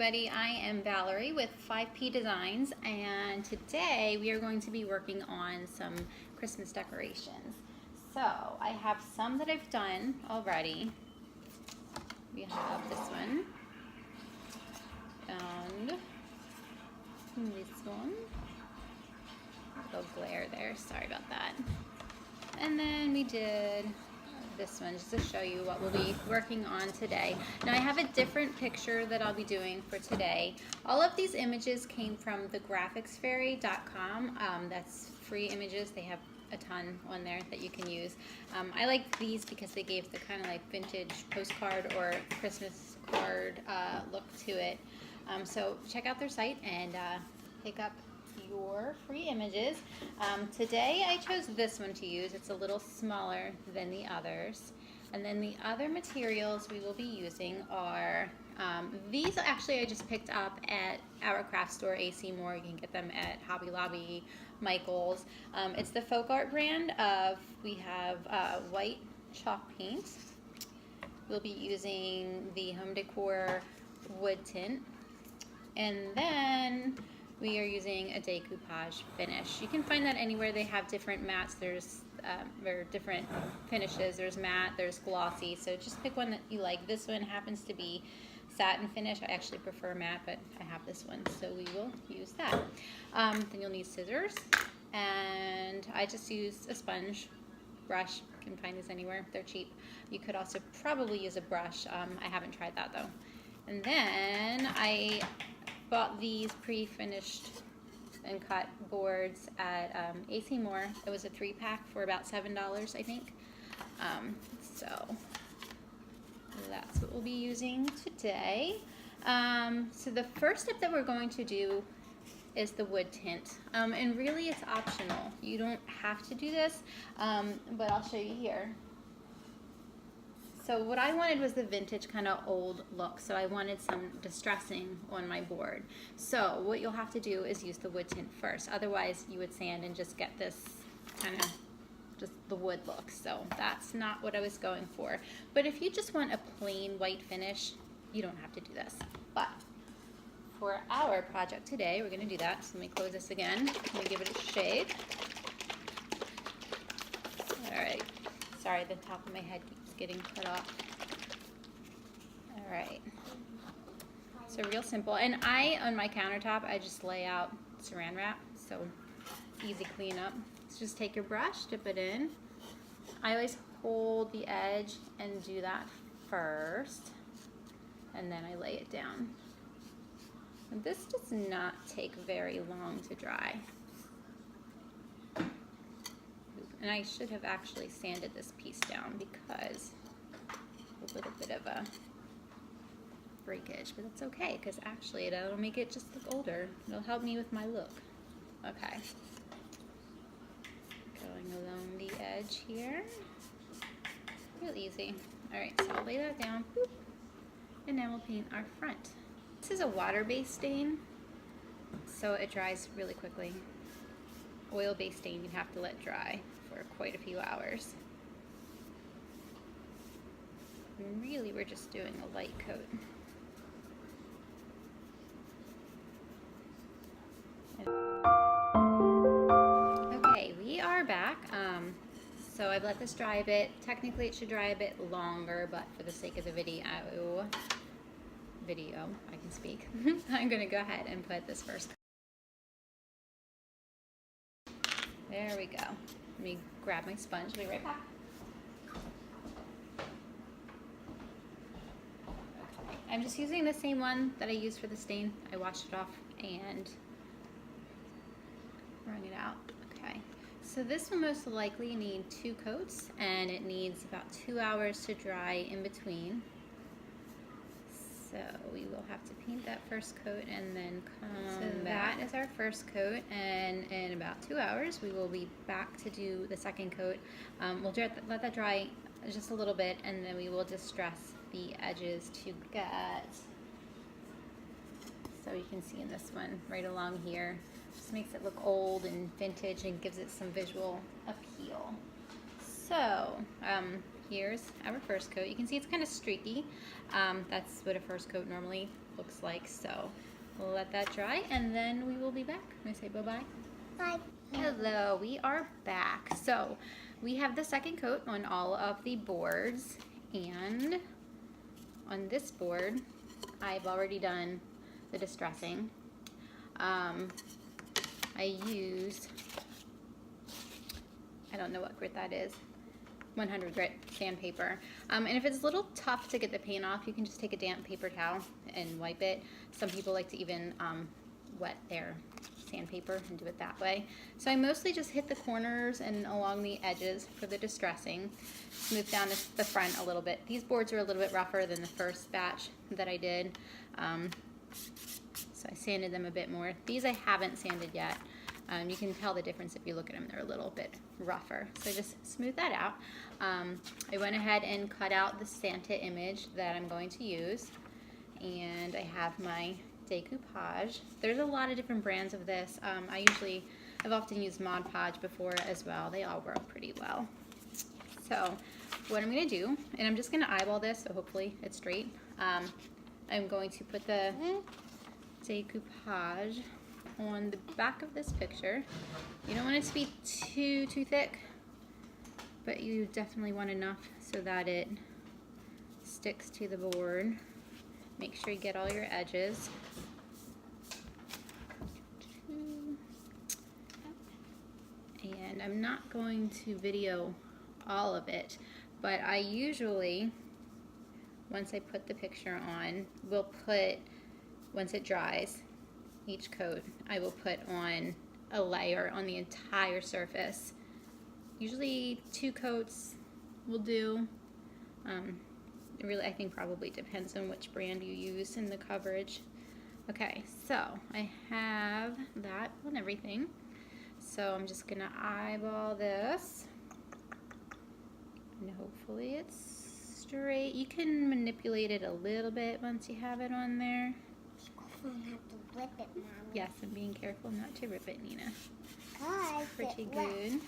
everybody, I am Valerie with 5P Designs, and today we are going to be working on some Christmas decorations. So I have some that I've done already. We have this one and this one. A little glare there, sorry about that. And then we did this one just to show you what we'll be working on today. Now I have a different picture that I'll be doing for today. All of these images came from thegraphicsfairy.com. That's free images. They have a ton on there that you can use. I like these because they gave the kind of like vintage postcard or Christmas card look to it. So check out their site and pick up your free images. Today I chose this one to use. It's a little smaller than the others. And then the other materials we will be using are these. Actually I just picked up at our craft store, AC Moore. You can get them at Hobby Lobby, Michael's. It's the Folk Art brand of, we have white chalk paint. We'll be using the Home Decor wood tint. And then we are using a decoupage finish. You can find that anywhere. They have different mattes. There's different finishes. There's matte, there's glossy. So just pick one that you like. This one happens to be satin finish. I actually prefer matte, but I have this one, so we will use that. Then you'll need scissors, and I just used a sponge brush. You can find these anywhere. They're cheap. You could also probably use a brush. I haven't tried that though. And then I bought these pre-finished and cut boards at AC Moore. It was a 3-pack for about $7, I think. So that's what we'll be using today. So the first step that we're going to do is the wood tint. And really it's optional. You don't have to do this, but I'll show you here. So what I wanted was the vintage kind of old look, so I wanted some distressing on my board. So what you'll have to do is use the wood tint first. Otherwise you would sand and just get this kind of just the wood look. So that's not what I was going for. But if you just want a plain white finish, you don't have to do this. But for our project today, we're going to do that. So let me close this again. Let me give it a shake. All right. Sorry, the top of my head keeps getting cut off. All right. So real simple. And on my countertop, I just lay out saran wrap. So easy cleanup. So just take your brush, dip it in. I always hold the edge and do that first. And then I lay it down. And this does not take very long to dry. And I should have actually sanded this piece down because a little bit of a breakage, but that's okay because actually it'll make it just look older. It'll help me with my look. Okay. Going along the edge here. Real easy. Alright, so I'll lay that down. Boop. And now we'll paint our front. This is a water-based stain, so it dries really quickly. Oil-based stain you have to let dry for quite a few hours. And really we're just doing a light coat. Okay, we are back. So I've let this dry a bit. Technically it should dry a bit longer, but for the sake of the video, I can speak. I'm gonna go ahead and put this first. There we go. Let me grab my sponge. I'll be right back. Okay. I'm just using the same one that I used for the stain. I washed it off and wrung it out. Okay. So this will most likely need 2 coats, and it needs about 2 hours to dry in between. So we will have to paint that first coat and then come back. That is our first coat, and in about 2 hours we will be back to do the second coat. We'll let that dry just a little bit, and then we will distress the edges to get, so you can see in this one right along here, just makes it look old and vintage and gives it some visual appeal. So here's our first coat. You can see it's kind of streaky. That's what a first coat normally looks like. So we'll let that dry and then we will be back. I'm gonna say bye-bye. Bye. Hello, we are back. So we have the second coat on all of the boards, and on this board I've already done the distressing. I used, I don't know what grit that is, 100 grit sandpaper. And if it's a little tough to get the paint off, you can just take a damp paper towel and wipe it. Some people like to even wet their sandpaper and do it that way. So I mostly just hit the corners and along the edges for the distressing. Smooth down the front a little bit. These boards are a little bit rougher than the first batch that I did. So I sanded them a bit more. These I haven't sanded yet. You can tell the difference if you look at them. They're a little bit rougher. So just smooth that out. I went ahead and cut out the Santa image that I'm going to use. And I have my Decoupage. There's a lot of different brands of this. I've often used Mod Podge before as well. They all work pretty well. So what I'm going to do, and I'm just going to eyeball this so hopefully it's straight. I'm going to put the Decoupage on the back of this picture. You don't want it to be too thick, but you definitely want enough so that it sticks to the board. Make sure you get all your edges. And I'm not going to video all of it, but I usually, once I put the picture on, will put, once it dries, each coat, I will put on a layer on the entire surface. Usually 2 coats will do. It really, I think, probably depends on which brand you use in the coverage. Okay, so I have that on everything. So I'm just gonna eyeball this, and hopefully it's straight. You can manipulate it a little bit once you have it on there. You have to rip it, Mom. Yes, I'm being careful not to rip it, Nina. Guys, Pretty good.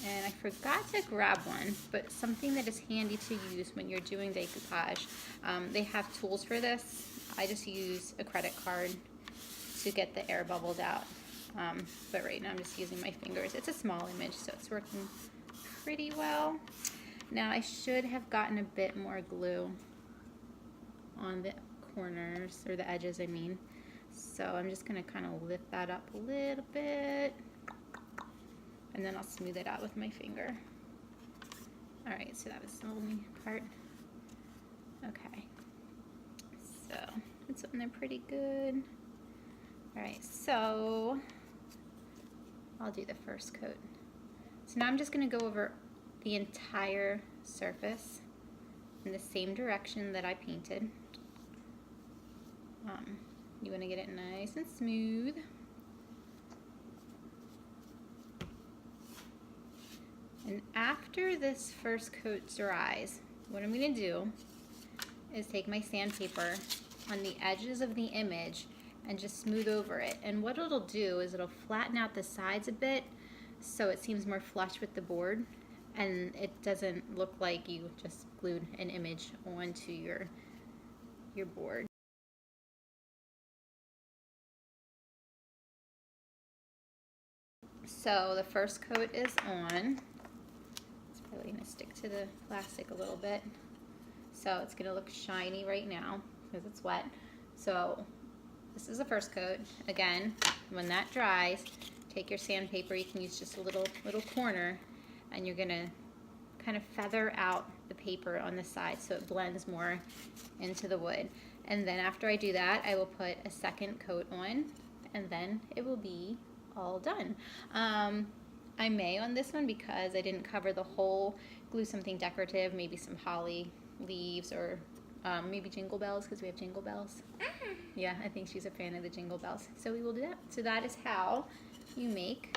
And I forgot to grab one, but something that is handy to use when you're doing decoupage. They have tools for this. I just use a credit card to get the air bubbles out. But right now I'm just using my fingers. It's a small image, so it's working pretty well. Now I should have gotten a bit more glue on the corners, or the edges I mean. So I'm just gonna kind of lift that up a little bit, and then I'll smooth it out with my finger. Alright, so that was the only part. Okay, so it's on there pretty good. Alright, so I'll do the first coat. So now I'm just going to go over the entire surface in the same direction that I painted. You want to get it nice and smooth. And after this first coat dries, what I'm going to do is take my sandpaper on the edges of the image and just smooth over it. And what it'll do is it'll flatten out the sides a bit so it seems more flush with the board, and it doesn't look like you just glued an image onto your board. So the first coat is on. It's probably going to stick to the plastic a little bit. So it's going to look shiny right now because it's wet. So this is the first coat. Again, when that dries, take your sandpaper. You can use just a little corner, and you're going to kind of feather out the paper on the side so it blends more into the wood. And then after I do that, I will put a second coat on, and then it will be all done. I may on this one, because I didn't cover the whole, glue something decorative, maybe some holly leaves, or maybe jingle bells, because we have jingle bells. Yeah, I think she's a fan of the jingle bells. So we will do that. So that is how you make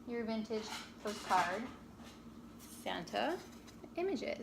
your vintage postcard Santa images.